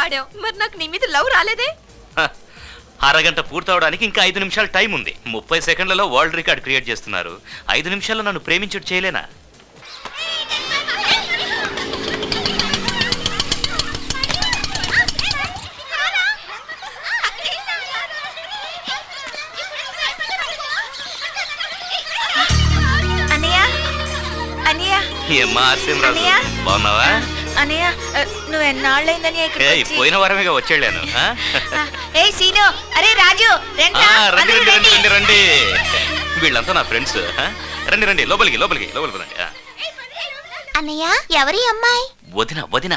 పాడావు, మరి నాకు నీ మీద లవ్ రాలేదే? అరగంట పూర్తవడానికి ఇంకా 5 నిమిషాలు టైం ఉంది. 30 సెకండ్లలో వరల్డ్ రికార్డ్ క్రియేట్ చేస్తున్నారు. 5 నిమిషాల్లో నన్ను ప్రేమించుడు చేయలేనా? ఏమ్మా ఆర్సీఎం రాజు, బాగున్నావా? అనయ్య, నువ్వు ఎన్నాళ్ళైందని పోయిన వారమేగా వచ్చాను. అరే రాజు, రండి రండి, వీళ్ళంతా నా ఫ్రెండ్స్. రండి రండి, లోపలికి లోపలికి లోపలికి రండి. అన్నయ్య, ఎవరి అమ్మాయి? వదిన వదిన.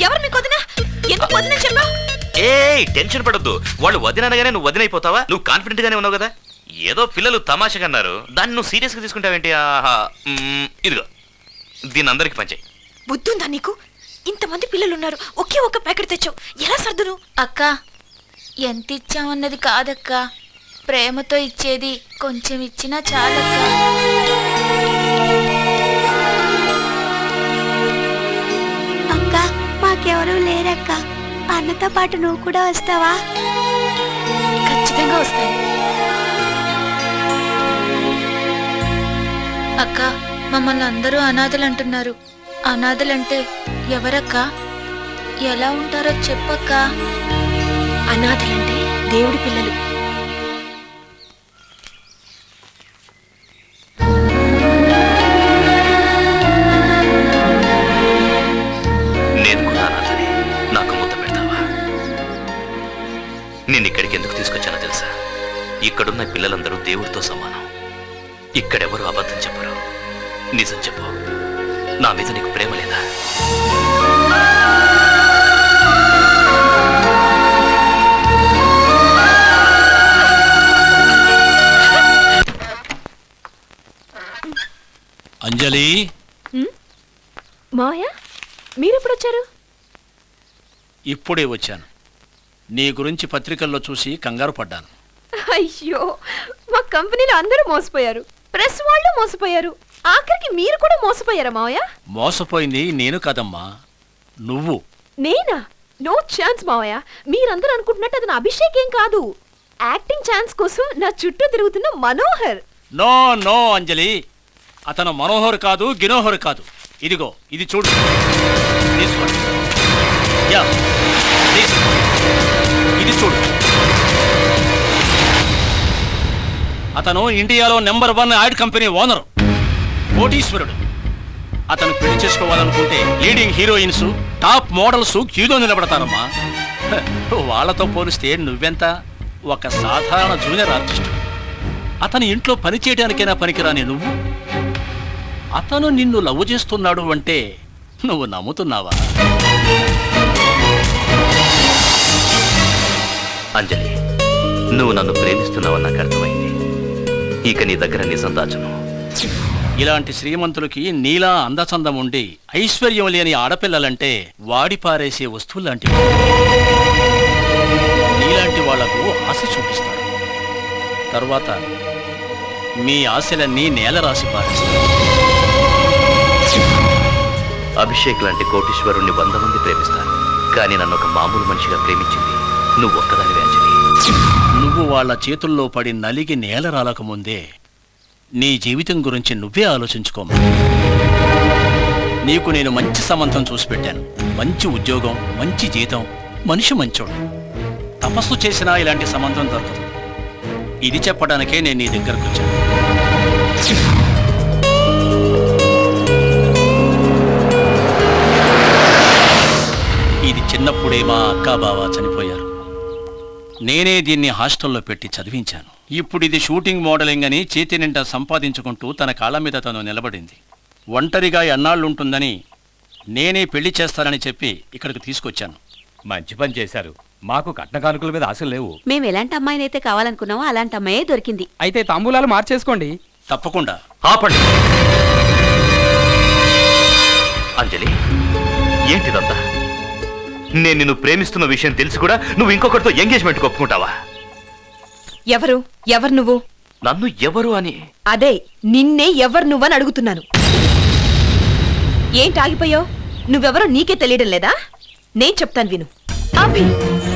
ఎవరు మీకు వదిన? ఎందుకు వదిన చెప్పావు? టెన్షన్ పడొద్దు, వాళ్ళు వదిన అనగానే నువ్వు వదినైపోతావా? నువ్వు కాన్ఫిడెంట్ గానే ఉన్నావు కదా. ఏదో పిల్లలు తమాషగా అన్నారు, దాన్ని నువ్వు సీరియస్ గా తీసుకుంటావేంటి? ఇదిగో దీని అందరికి పంచాయి. బుద్ధుందా నీకు? ఇంతమంది పిల్లలున్నారు, ఒకే ఒక్క ప్యాకెట్ తెచ్చావు, ఎలా సర్దును? అక్క, ఎంత ఇచ్చామన్నది కాదక్క, ప్రేమతో ఇచ్చేది. కొంచెం ఇచ్చినా చాలక్క. అక్క, మాకెవరూ లేరక్క, అన్నతో పాటు నువ్వు కూడా వస్తావా? ఖచ్చితంగా వస్తాను. అక్క, మమ్మల్ని అందరూ అనాథలు అంటున్నారు. అనాథలంటే ఎవరక్క? ఎలా ఉంటారో చెప్పక్క. అనాథలంటే దేవుడి పిల్లలు. నేను కూడా అనాథనే, నాకు ముద్ద పెడతావా? నేను ఇక్కడికి ఎందుకు తీసుకొచ్చానో తెలుసా? ఇక్కడున్న పిల్లలందరూ దేవుడితో సమానం. ఇక్కడెవరు అబద్ధం చెప్పరు. నిజం చెప్పు, నా మీద నీకు ప్రేమ లేదా? అంజలి, మాయా, మీరెప్పుడు వచ్చారు? ఇప్పుడే వచ్చాను. నీ గురించి పత్రికల్లో చూసి కంగారు పడ్డాను. అయ్యో, మా కంపెనీలో అందరూ మోసపోయారు, ప్రెస్ వాళ్ళు మోసపోయారు, ఆఖరికి మీరు కూడా మోసపోయారా మావయ్య? మోసపోయింది నేను కాదమ్మా, నువ్వు. నేనా? నో ఛాన్స్ మావయ్య. మీరందరూ అనుకుంటున్నట్టు అతను అభిషేక్ ఏం కాదు. యాక్టింగ్ ఛాన్స్ కోసం నా చుట్టూ తిరుగుతున్న మనోహర్. నో నో అంజలి, అతను మనోహర్ కాదు, గినోహర్ కాదు. ఇదిగో ఇది చూడు, తీసుకోండి. ఇది చూడు, అతను ఇండియాలో #1 యాడ్ కంపెనీ ఓనరు, కోటీశ్వరుడు. అతను పెళ్లి చేసుకోవాలనుకుంటే లీడింగ్ హీరోయిన్స్, టాప్ మోడల్స్ క్యూలో నిలబడతారమ్మా. వాళ్ళతో పోలిస్తే నువ్వెంత? ఒక సాధారణ జూనియర్ ఆర్టిస్ట్. అతని ఇంట్లో పని చేయడానికైనా పనికిరాని నువ్వు, అతను నిన్ను లవ్ చేస్తున్నాడు అంటే నువ్వు నమ్ముతున్నావా? అంజలి, నువ్వు నన్ను ప్రేమిస్తున్నావని నాకు అర్థమైంది. ఇక నీ దగ్గర నిజం దాచను. ఇలాంటి శ్రీమంతులకి నీలా అందచందం ఉండి ఐశ్వర్యం లేని ఆడపిల్లలంటే వాడి పారేసే వస్తువులాంటివి. నీలాంటి వాళ్లకు ఆశ చూపిస్తారు, తర్వాత మీ ఆశలన్నీ నేల రాసి పారేస్తారు. అభిషేక్ లాంటి కోటీశ్వరుణ్ణి 100 మంది ప్రేమిస్తారు, కానీ నన్ను ఒక మామూలు మనిషిగా ప్రేమించింది నువ్వు ఒక్కదానివే అంజలి. నువ్వు వాళ్ళ చేతుల్లో పడి నలిగి నేల రాలకముందే నీ జీవితం గురించి నువ్వే ఆలోచించుకోమా. నీకు నేను మంచి సంబంధం చూసి పెట్టాను. మంచి ఉద్యోగం, మంచి జీతం, మనిషి మంచోడు. తపస్సు చేసినా ఇలాంటి సంబంధం దొరకదు. ఇది చెప్పడానికే నేను నీ దగ్గరకు వచ్చాను. ఇది చిన్నప్పుడే మా అక్కా బావ చనిపోయారు. నేనే దీన్ని హాస్టల్లో పెట్టి చదివించాను. ఇప్పుడు ఇది షూటింగ్ మోడలింగ్ అని చేతి నిండా సంపాదించుకుంటూ తన కాళ్ళ మీద తను నిలబడింది. ఒంటరిగా ఎన్నాళ్ళుంటుందని నేనే పెళ్లి చేస్తానని చెప్పి ఇక్కడికి తీసుకొచ్చాను. మంచి పని చేశారు. మాకు కట్న కానుకల మీద ఆశలు లేవు. మేము ఎలాంటి అమ్మాయినైతే కావాలనుకున్నామో అలాంటి అమ్మాయే దొరికింది. అయితే తాంబూలాలు మార్చేసుకోండి. తప్పకుండా. ఆపండి. అంజలి, ఏంటిదంతా? నేను నిన్ను ప్రేమిస్తున్న విషయం తెలిసి కూడా నువ్వు ఇంకొకరితో ఎంగేజ్మెంట్ ఒప్పుకుంటావా? ఎవరు నువ్వు? నన్ను ఎవరు అని? అదే, నిన్నే ఎవరు నువ్వని అడుగుతున్నాను. ఏంటి ఆగిపోయావు? నువ్వెవరో నీకే తెలియడం లేదా? నేను చెప్తాను విను. Abhi,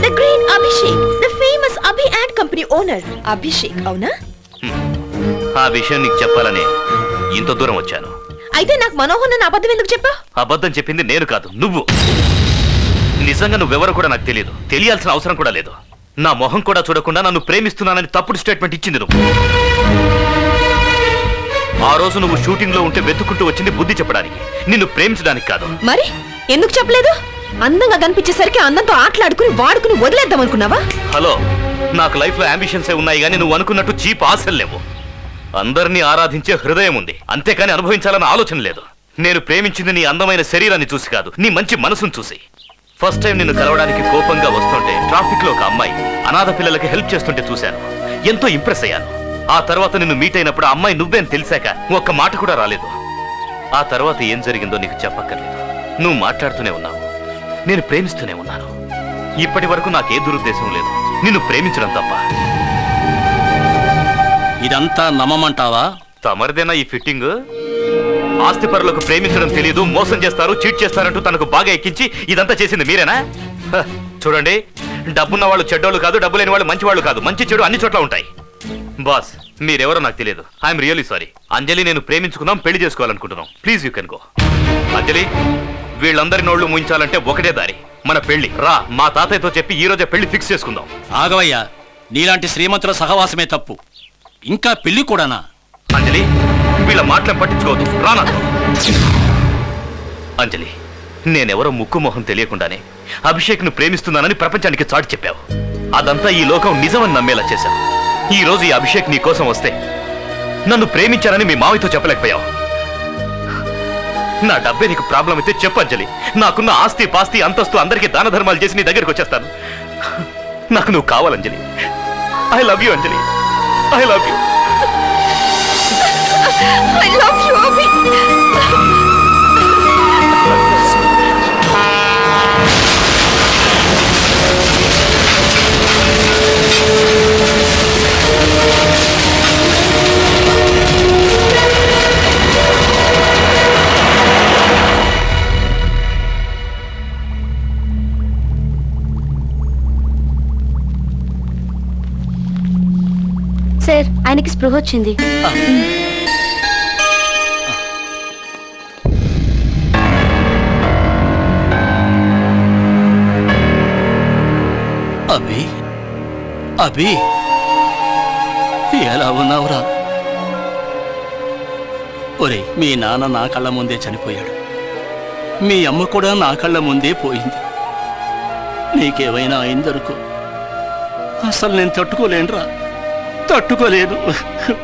the great Abhishek, the famous Abhi ad company owner Abhishek, అవునా? ఆ విషయం నీకు చెప్పాలని ఇంత దూరం వచ్చాను. అయితే నాకు మనోహర్ నన్ను అబద్ధం ఎందుకు చెప్పావు? అబద్ధం చెప్పింది నేను కాదు, నువ్వు. నిజంగా నువ్వెవరో కూడా నాకు తెలియదు, తెలియాల్సిన అవసరం కూడా లేదు. నా మొహం కూడా చూడకుండా నన్ను ప్రేమిస్తున్నానని తప్పుడు స్టేట్మెంట్ ఇచ్చింది నువ్వు. ఆ రోజు నువ్వు షూటింగ్ లో ఉంటే వెతుక్కుంటూ వచ్చింది బుద్ధి చెప్పడానికి, నిన్ను ప్రేమించడానికి కాదు. మరి ఎందుకు చెప్పలేదు? అందంగా కనిపించేసరికి అందంతో ఆటలాడుకుని వాడుకుని వదిలేద్దాం అనుకున్నావా? హలో, నాకు లైఫ్ లో అంబిషన్సే ఉన్నాయి కానీ నువ్వు అనుకున్నట్టు చీప్ ఆశలు లేవు. అందరినీ ఆరాధించే హృదయం ఉంది, అంతేకాని అనుభవించాలన్న ఆలోచన లేదు. నేను ప్రేమించింది నీ అందమైన శరీరాన్ని చూసి కాదు, నీ మంచి మనసును చూసి. ఫస్ట్ టైం నిన్ను కలవడానికి కోపంగా వస్తుంటే ట్రాఫిక్ లో ఒక అమ్మాయి అనాథ పిల్లలకి హెల్ప్ చేస్తుంటే చూశాను, ఎంతో ఇంప్రెస్ అయ్యాను. ఆ తర్వాత నిన్ను మీట్ అయినప్పుడు ఆ అమ్మాయి నువ్వేని తెలిసాక ఒక్క మాట కూడా రాలేదు. ఆ తర్వాత ఏం జరిగిందో నీకు చెప్పక్కర్లేదు. నువ్వు మాట్లాడుతూనే ఉన్నావు, నేను ప్రేమిస్తూనే ఉన్నాను. ఇప్పటి వరకు నాకే దురుద్దేశం లేదు, నిన్ను ప్రేమించడం తప్ప. ఇదంతా నమ్మమంటావా? తమరిదేనా ఈ ఫిట్టింగ్? ఆస్తిపరులకు ప్రేమించడం తెలియదు, మోసం చేస్తారు, చీట్ చేస్తారంటూ తనకు బాగా ఎక్కించి ఇదంతా చేసింది మీరేనా? హ, చూడండి, డబ్బున్న వాళ్ళు చెడ్డోళ్ళు కాదు, డబ్బు లేని వాళ్ళు మంచి వాళ్ళు కాదు. మంచి చెడు అన్ని చోట్ల ఉంటాయి. బాస్, మీరెవరో నాకు తెలియదు. I'm really sorry. అంజలి, నేను ప్రేమించుకుందాం, పెళ్లి చేసుకోవాలనుకుంటున్నాం. Please you can go. Anjali, వీళ్ళందరి నోళ్లు ముయించాలంటే ఒకటే దారి, మన పెళ్లి. రా, మా తాతయ్యతో చెప్పి ఈ రోజే పెళ్లి ఫిక్స్ చేసుకుందాం. ఆగవయ్యా, నీలాంటి శ్రీమంతుల సహవాసమే తప్పు, ఇంకా పెళ్లి కూడానా? అంజలి, వీళ్ళ మాటలను పట్టించుకోవద్దు, రానా. అంజలి, నేనెవరో ముక్కు మొహం తెలియకుండానే అభిషేక్ను ప్రేమిస్తున్నానని ప్రపంచానికి చాటి చెప్పావు. అదంతా ఈ లోకం నిజమని నమ్మేలా చేశావు. ఈ రోజు ఈ అభిషేక్ నీ కోసం వస్తే నన్ను ప్రేమించానని మీ మావితో చెప్పలేకపోయావు. నా డబ్బే నీకు ప్రాబ్లం అయితే చెప్పు అంజలి. నాకున్న ఆస్తి పాస్తి అంతస్తు అందరికీ దాన ధర్మాలు చేసి నీ దగ్గరికి వచ్చేస్తాను. నాకు నువ్వు కావాలంజలి. I love you Anjali, I love you. I love you, Abhi. Sir, ఆయనకి స్పృహ వచ్చింది. అభి, అభి, ఎలా ఉన్నావురా? ఒరే, మీ నాన్న నా కళ్ళ ముందే చనిపోయాడు, మీ అమ్మ కూడా నా కళ్ళ ముందే పోయింది. నీకేమైనా అయిందనుకో, అసలు నేను తట్టుకోలేనురా, తట్టుకోలేను.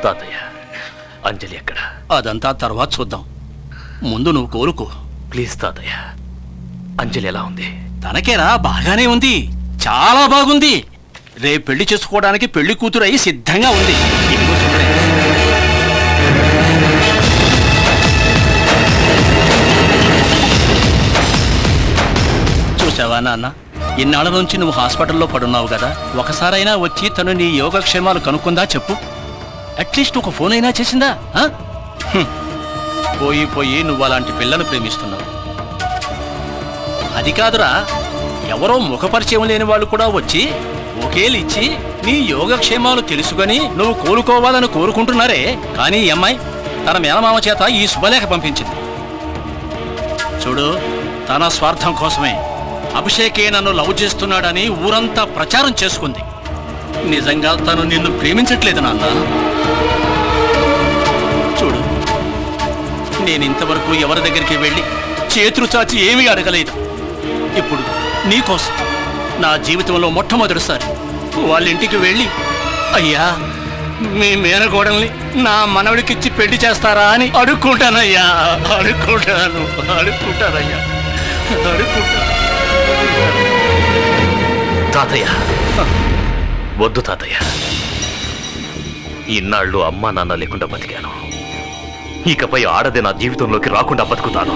తాతయ్య, అంజలి ఎక్కడ? అదంతా తర్వాత చూద్దాం, ముందు నువ్వు కోరుకో. ప్లీజ్ తాతయ్య, అంజలి ఎలా ఉంది? తనకేరా బాగానే ఉంది, చాలా బాగుంది. రేపు పెళ్లి చేసుకోవడానికి పెళ్లి కూతురు అయి సిద్ధంగా ఉంది. ఇదిగో చూడండి. చూసావా నాన్న, ఇన్నాళ్ళ నుంచి నువ్వు హాస్పిటల్లో పడున్నావు కదా, ఒకసారైనా వచ్చి తను నీ యోగక్షేమాలు కనుక్కుందా చెప్పు. అట్లీస్ట్ ఒక ఫోన్ అయినా చేసిందా? పోయి పోయి నువ్వు అలాంటి పిల్లను ప్రేమిస్తున్నావు. అది కాదురా, ఎవరో ముఖపరిచయం లేని వాళ్ళు కూడా వచ్చి ఒకేలిచ్చి నీ యోగక్షేమాలు తెలుసుకొని నువ్వు కోలుకోవాలని కోరుకుంటున్నారే. కానీ ఈ అమ్మాయి తన మేనమామ చేత ఈ శుభలేఖ పంపించింది. చూడు, తన స్వార్థం కోసమే అభిషేకే నన్ను లవ్ చేస్తున్నాడని ఊరంతా ప్రచారం చేసుకుంది. నిజంగా తను నిన్ను ప్రేమించట్లేదు నాన్న. చూడు, నేను ఇంతవరకు ఎవరి దగ్గరికి వెళ్ళి చేతులు చాచి ఏమీ అడగలేదు. ఇప్పుడు నీకోసం నా జీవితంలో మొట్టమొదటిసారి వాళ్ళ ఇంటికి వెళ్ళి, అయ్యా మీ మేనగోడల్ని నా మనవడికిచ్చి పెళ్లి చేస్తారా అని అడుక్కుంటానయ్యా, అడుక్కుంటానయ్యా, అడుక్కుంటాను. తాతయ్య, వద్దు తాతయ్య. ఇన్నాళ్ళు అమ్మా నాన్న లేకుండా బతికాను, ఇకపై ఆడదే నా జీవితంలోకి రాకుండా బతుకుతాను.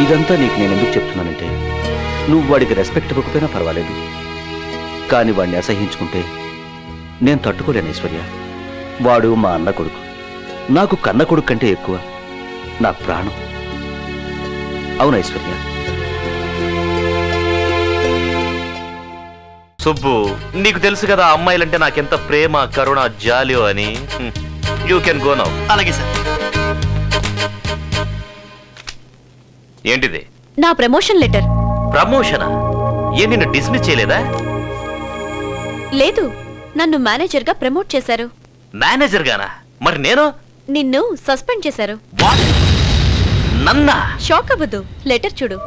ఇదంతా నీకు నేను ఎందుకు చెప్తున్నానంటే, నువ్వు వాడికి రెస్పెక్ట్ ఇవ్వకపోయినా పర్వాలేదు, కానీ వాడిని అసహించుకుంటే నేను తట్టుకోలేను ఐశ్వర్య. వాడు మా అన్న కొడుకు. నాకు కన్న కొడుకు కంటే ఎక్కువ. నా ప్రాణం. అవును ఐశ్వర్య. సుబ్బు, నీకు తెలుసు కదా అమ్మాయిలంటే నాకెంత ప్రేమ, కరుణ, జాలియో అని. You can go now. అలాగే సార్. ఏంటిది? నా ప్రమోషన్ లెటర్. ప్రమోషనా? ఏ నిన్ను డిస్మిస్ చేయలేదా? లేదు, నన్ను మేనేజర్ గా ప్రమోట్ చేశారు. మేనేజర్ గానా? మరి నేను? నిన్ను సస్పెండ్ చేశారు. What? నన్నా? షాక్ అవ్వద్దు, లెటర్ చూడు.